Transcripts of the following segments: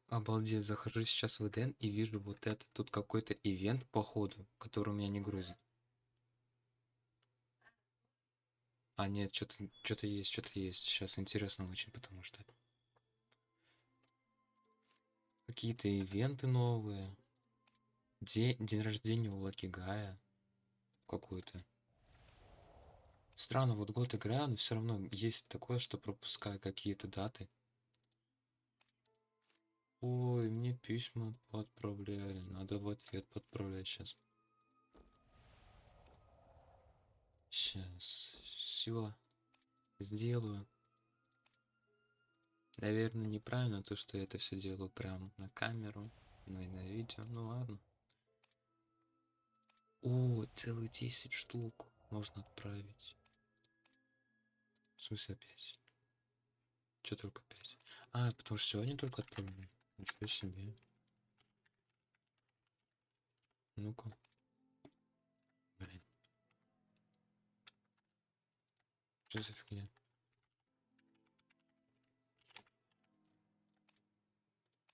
Обалдеть, захожу сейчас в Эден и вижу вот это. Тут какой-то ивент, походу, который у меня не грузит. А, нет, что-то есть, что-то есть. Сейчас интересно очень, потому что какие-то ивенты новые. День рождения у Лаки Гая какой-то. Странно, вот год играю, но все равно есть такое, что пропускаю какие-то даты. Ой, мне письма подправляли. Надо в ответ подправлять сейчас. Сейчас. Все. Сделаю. Наверное, неправильно то, что я это все делаю прям на камеру, ну и на видео. Ну ладно. О, целых 10 штук можно отправить. В смысле опять? Че только 5? А, потому что сегодня только отправили. Ничего себе. Ну-ка. Блин. Что за фигня?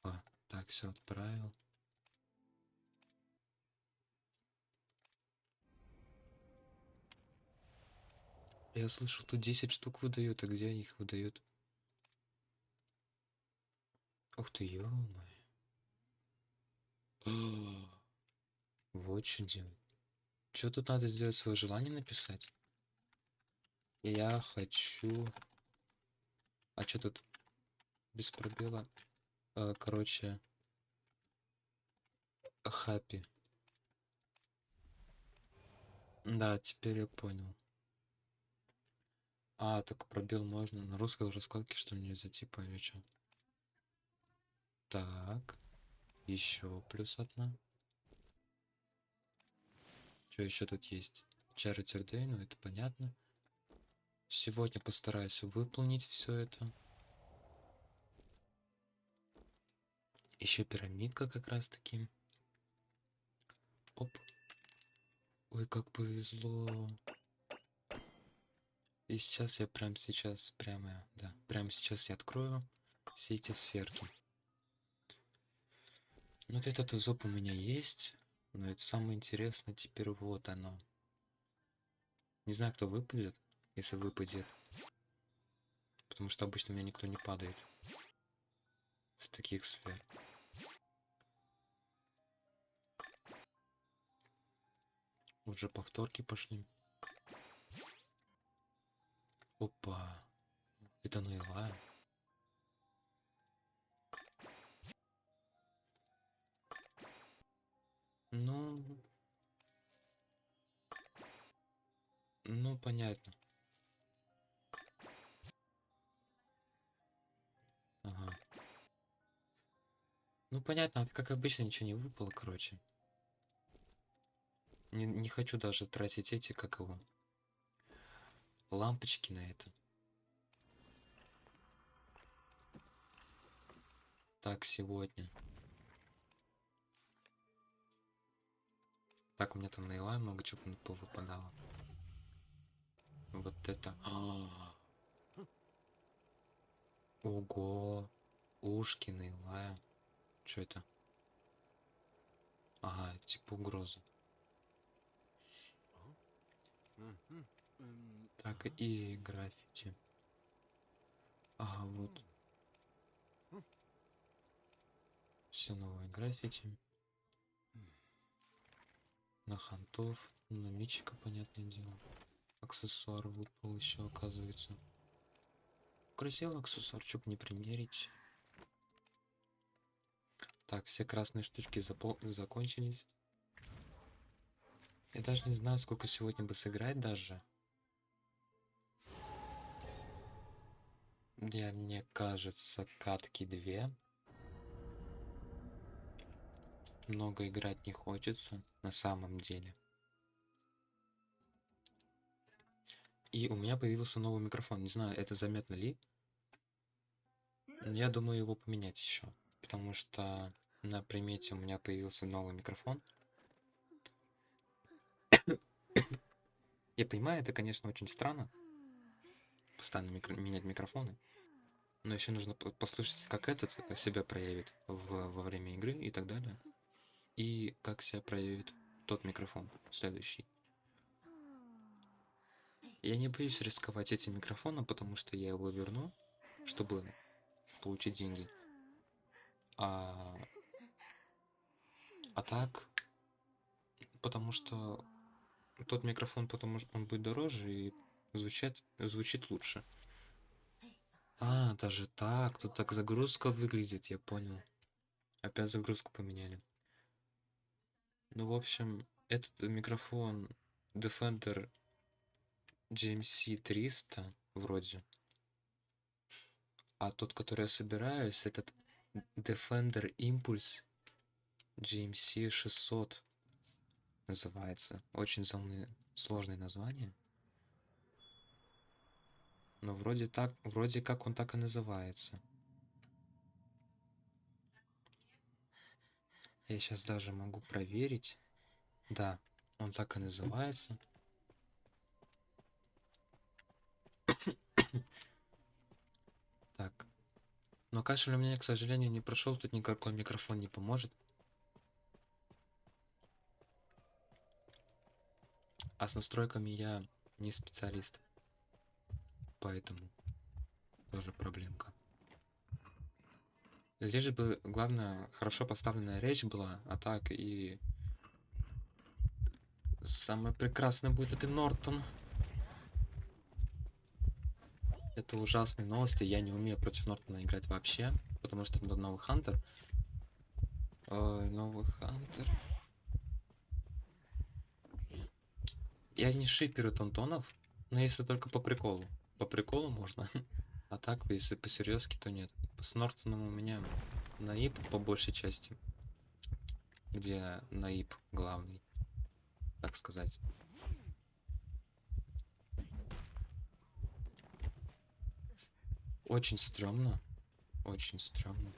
А, так, все отправил. Я слышал, тут 10 штук выдают, а где они их выдают? Ух ты, ё-моё. Вот что делать. Что тут надо сделать? Свое желание написать? Я хочу... А что тут? Без пробела. Короче, happy. Да, теперь я понял. А, так пробел можно. На русской раскладке что ли нельзя, типа, или что? Так. Еще плюс одна. Что еще тут есть? Charity Day, ну это понятно. Сегодня постараюсь выполнить все это. Еще пирамидка как раз таки. Оп. Ой, как повезло. И сейчас я прямо сейчас, прямо сейчас я открою все эти сферки. Ну, вот этот зоб у меня есть, но это самое интересное теперь вот оно. Не знаю, кто выпадет, если выпадет. Потому что обычно у меня никто не падает с таких сфер. Уже повторки пошли. Опа. Это наила. Ну... Ну, понятно. Ага. Ну, понятно, как обычно ничего не выпало, короче. Не хочу даже тратить эти, как его, лампочки на это. Так, сегодня. Так, у меня там наила много чего выпадало. Вот это. Ого. Ушки наила. Что это? Ага, типа угроза. Так, и граффити. Ага, вот. Все новые граффити. На хантов. На мечика, понятное дело. Аксессуар выпал еще, оказывается. Красивый аксессуар, чтоб не примерить. Так, все красные штучки закончились. Я даже не знаю, сколько сегодня бы сыграть даже. Мне кажется, катки 2. Много играть не хочется, на самом деле. И у меня появился новый микрофон. Не знаю, это заметно ли. Я думаю его поменять еще. Потому что на примете у меня появился новый микрофон. Я понимаю, это, конечно, очень странно. Постоянно менять микрофоны. Но еще нужно послушать, как этот себя проявит во время игры и так далее. И как себя проявит тот микрофон следующий. Я не боюсь рисковать этим микрофоном, потому что я его верну, чтобы получить деньги. А так, потому что тот микрофон, потому что он будет дороже и звучит лучше. А, даже так, тут так загрузка выглядит, я понял. Опять загрузку поменяли. Ну, в общем, этот микрофон Defender GMC 300 вроде. А тот, который я собираюсь, этот Defender Impulse GMC 600 называется. Очень сложное название. Но вроде как он так и называется. Я сейчас даже могу проверить. Да, он так и называется. Так. Но кашель у меня, к сожалению, не прошел. Тут никакой микрофон не поможет. А с настройками я не специалист. Поэтому тоже проблемка. Лишь бы, главное, хорошо поставленная речь была, а так и... Самый прекрасный будет это Нортон. Это ужасные новости. Я не умею против Нортона играть вообще, потому что это новый Хантер. Ой, новый Хантер. Я не шиперю Тонтонов, но если только по приколу. По приколу можно. А так, если по-серьезки, то нет. С Нортоном у меня наиб по большей части. Где наиб главный, так сказать. Очень стрёмно. Очень стрёмно.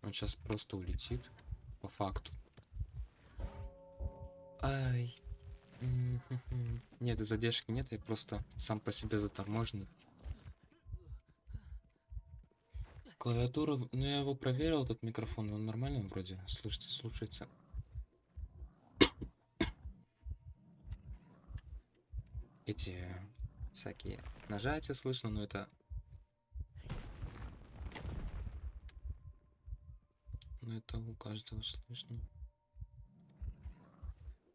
Он сейчас просто улетит. По факту. Ай. Нет, задержки нет, я просто сам по себе заторможенный. Клавиатура, ну я его проверил, этот микрофон, он нормально вроде слушается. Эти всякие нажатия слышно, но это... Но это у каждого слышно.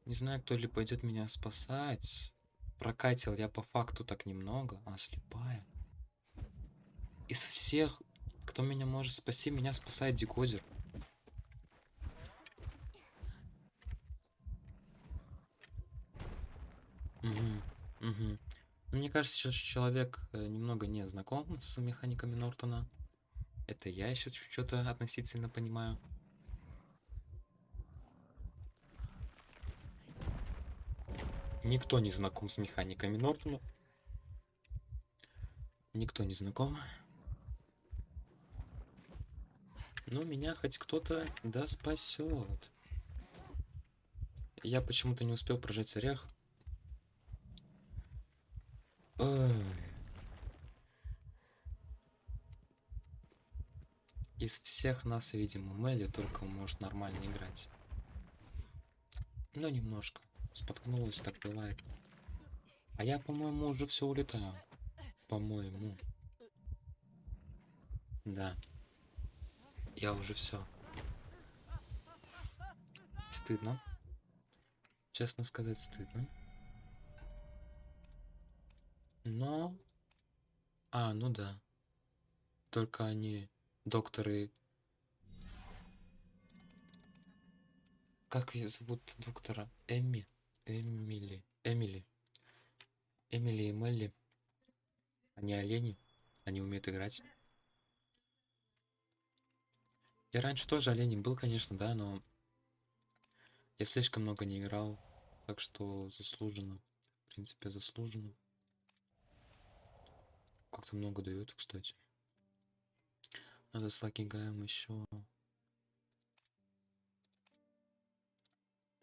Не знаю, кто ли пойдет меня спасать. Прокатил я по факту так немного. А, слепая. Из всех, кто меня может спасти, меня спасает декодер. Угу. Мне кажется, сейчас человек немного не знаком с механиками Нортона. Это я еще что-то относительно понимаю. Никто не знаком с механиками Нортона. Никто не знаком. Но меня хоть кто-то да спасет. Я почему-то не успел прожать орех. Ой. Из всех нас, видимо, Мелли только может нормально играть. Ну, немножко. Споткнулась, так бывает. А я, по-моему, уже все улетаю. По-моему. Да. Я уже все. Стыдно. Честно сказать, стыдно. Но... А, ну да. Только они, докторы... Как ее зовут доктора? Эмили. Эмили и Мелли. Они олени. Они умеют играть. Я раньше тоже оленем был, конечно, да, но... Я слишком много не играл. Так что заслуженно. В принципе, заслуженно. Как-то много дают, кстати. Надо с Лаки Гаем еще.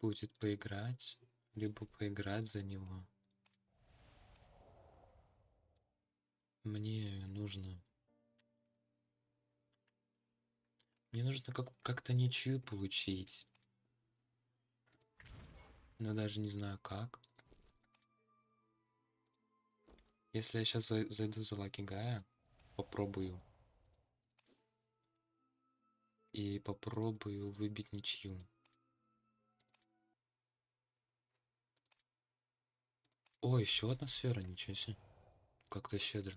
будет поиграть, либо поиграть за него. Мне нужно... Мне нужно как-то ничью получить. Но даже не знаю как. Если я сейчас зайду за Лаки Гая, попробую. И попробую выбить ничью. О, еще одна сфера, ничего себе. Как-то щедро.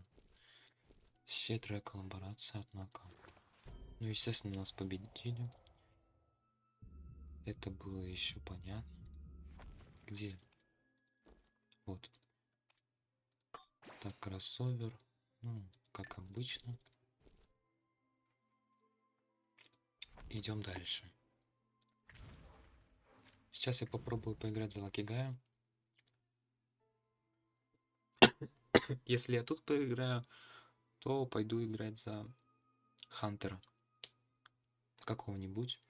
Щедрая коллаборация, однако. Ну, естественно, нас победили. Это было еще понятно. Где? Вот. Так, кроссовер. Ну, как обычно. Идем дальше. Сейчас я попробую поиграть за Лаки Гая. Если я тут поиграю, то пойду играть за Хантера. Какого-нибудь.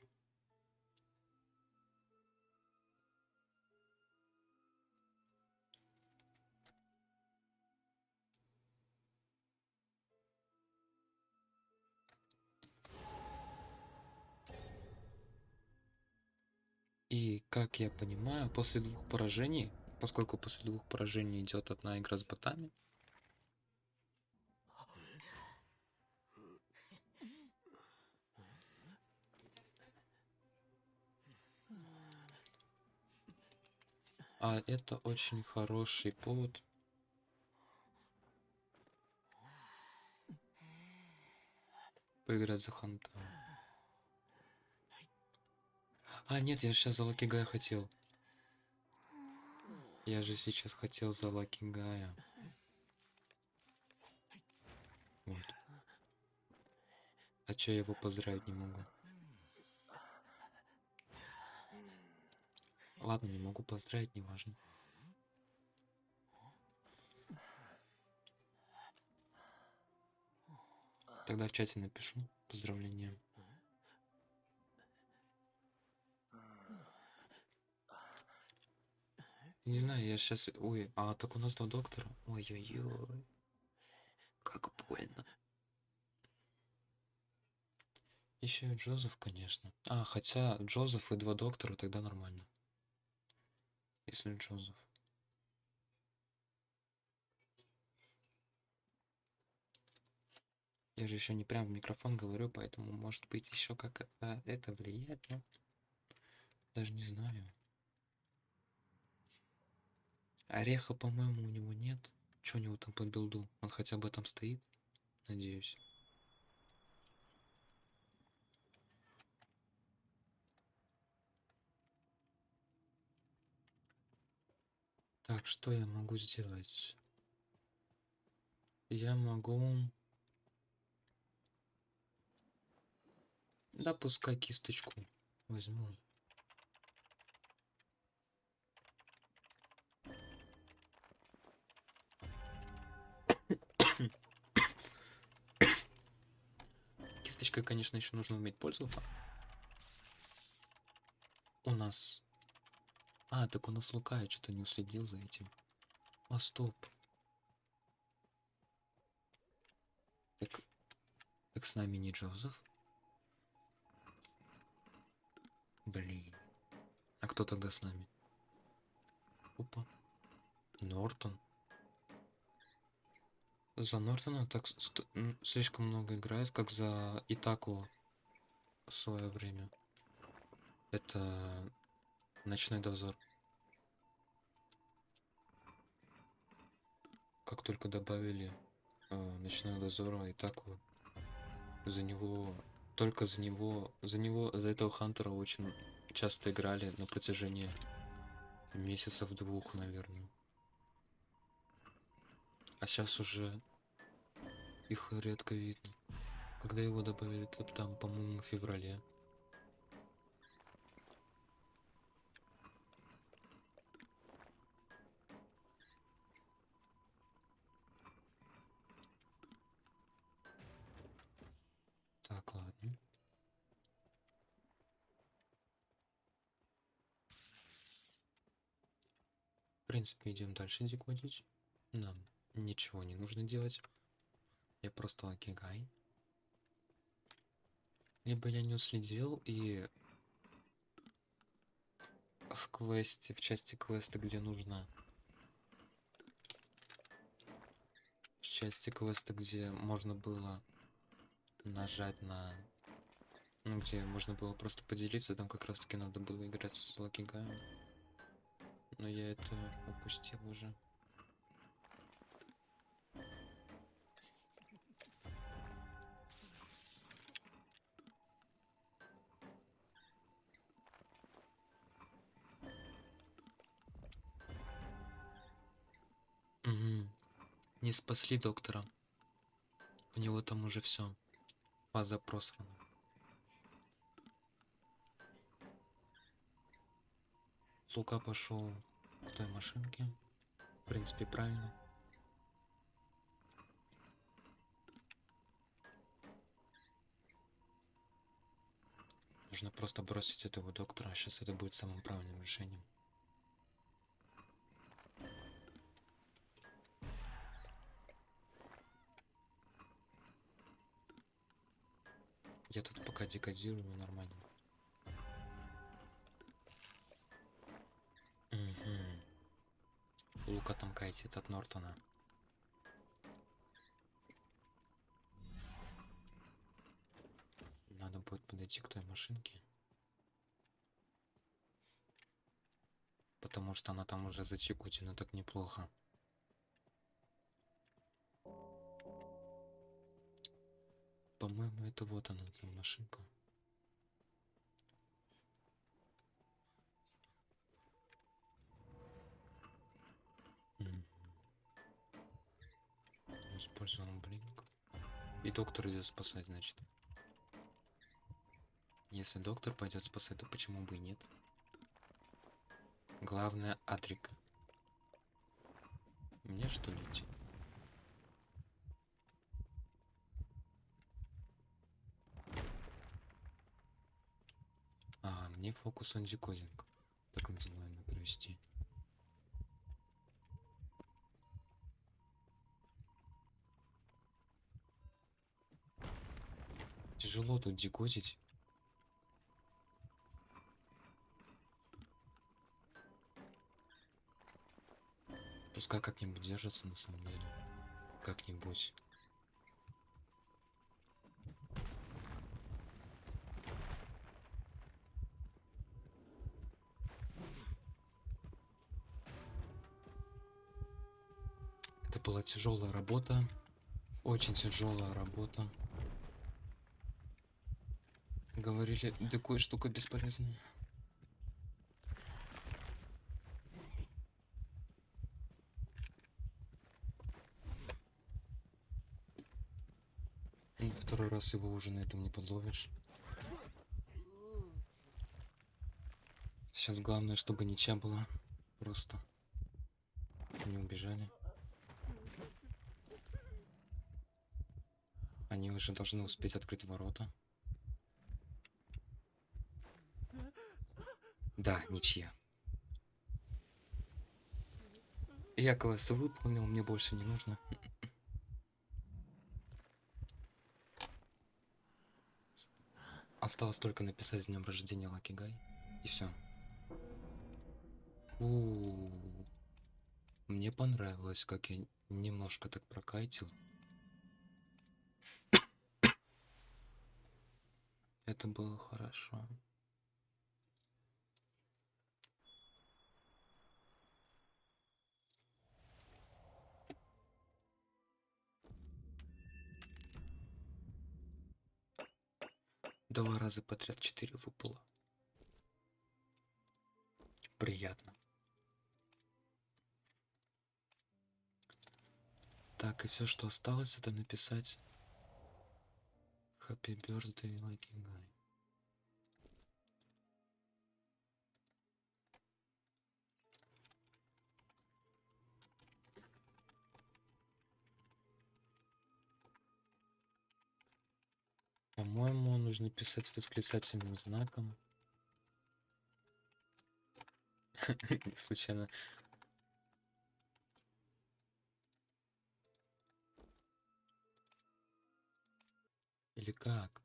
И, как я понимаю, после 2 поражений, поскольку после 2 поражений идет одна игра с ботами, а это очень хороший повод поиграть за Ханта. А, нет, я сейчас за Лаки Гая хотел. Я же сейчас хотел за Лаки Гая. Вот. А чё я его поздравить не могу? Ладно, не могу поздравить, неважно. Тогда в чате напишу поздравления. Не знаю, я сейчас... Ой, а так у нас 2 доктора. Ой-ой-ой. Как больно. Еще и Джозеф, конечно. А, хотя Джозеф и 2 доктора, тогда нормально. Если Джозеф. Я же еще не прям в микрофон говорю, поэтому может быть еще как это влияет, но даже не знаю. Ореха, по-моему, у него нет. Что у него там по билду? Он хотя бы там стоит? Надеюсь. Так, что я могу сделать? Я могу... Да, пускай кисточку возьму. Кисточкой, конечно, еще нужно уметь пользоваться. У нас... А, так у нас Лука, я что-то не уследил за этим. А, стоп. Так с нами не Джозеф? Блин. А кто тогда с нами? Опа. Нортон. За Нортона так слишком много играет, как за Итаку в свое время. Это Ночной дозор. Как только добавили Ночной дозор Итаку, за него, только за этого Хантера очень часто играли на протяжении месяцев 2, наверное. А сейчас уже их редко видно. Когда его добавили, там, по-моему, в феврале. Так, ладно. принципе, идем дальше декодить. Нам ничего не нужно делать. Я просто лакигай. Либо я не уследил и в квесте, в части квеста, где нужно... В части квеста, где можно было нажать на... Ну, где можно было просто поделиться, там как раз таки надо было играть с лакигаем. Но я это упустил уже. Угу. Не спасли доктора. У него там уже все. Фаза просрана. Лука пошел к той машинке. В принципе, правильно. Нужно просто бросить этого доктора. Сейчас это будет самым правильным решением. Я тут пока декодирую нормально. Угу. Лука там кайтит от Нортона. Надо будет подойти к той машинке. Потому что она там уже затекутина так неплохо. По-моему, это вот она, эта машинка. Используем блинк. И доктор идет спасать, значит. Если доктор пойдет спасать, то почему бы и нет? Главное, Атрик. Мне что ли идти? А, мне фокус on декодинг, так называемый, провести. Тяжело тут декодить. Пускай как-нибудь держится на самом деле. Как-нибудь. Это была тяжелая работа. Очень тяжелая работа. Говорили, такая штука бесполезная. Второй раз его уже на этом не подловишь. Сейчас главное, чтобы ничья была. Просто не убежали. Они уже должны успеть открыть ворота. Да, ничья. Я квест выполнил, мне больше не нужно. Осталось только написать с днем рождения Лакигай. И все. Мне понравилось, как я немножко так прокатил. Это было хорошо. Два раза подряд 4 выпало. Приятно. Так, и все, что осталось, это написать Happy Birthday, Лакигай. По-моему, нужно писать с восклицательным знаком. Случайно Или как?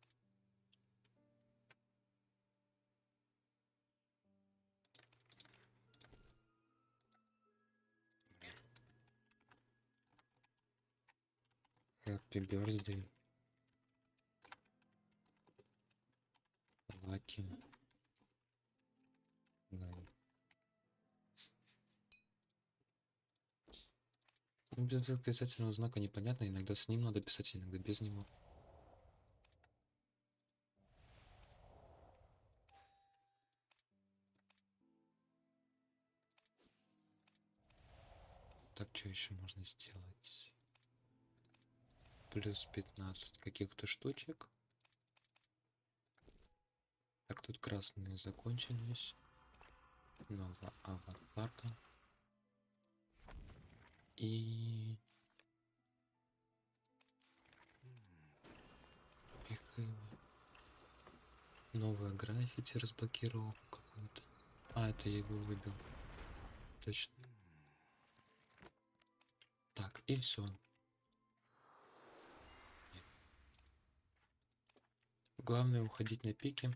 Happy birthday. Lucky. Guy. Ну, без восклицательного знака непонятно. Иногда с ним надо писать, иногда без него. Так, что еще можно сделать? Плюс 15 каких-то штучек. Так, тут красные закончились. Новая аватарка. И... Пихаева. Новая граффити разблокировал какую-то. А, это я его выбил. Точно. Так, и все. Главное уходить на пике.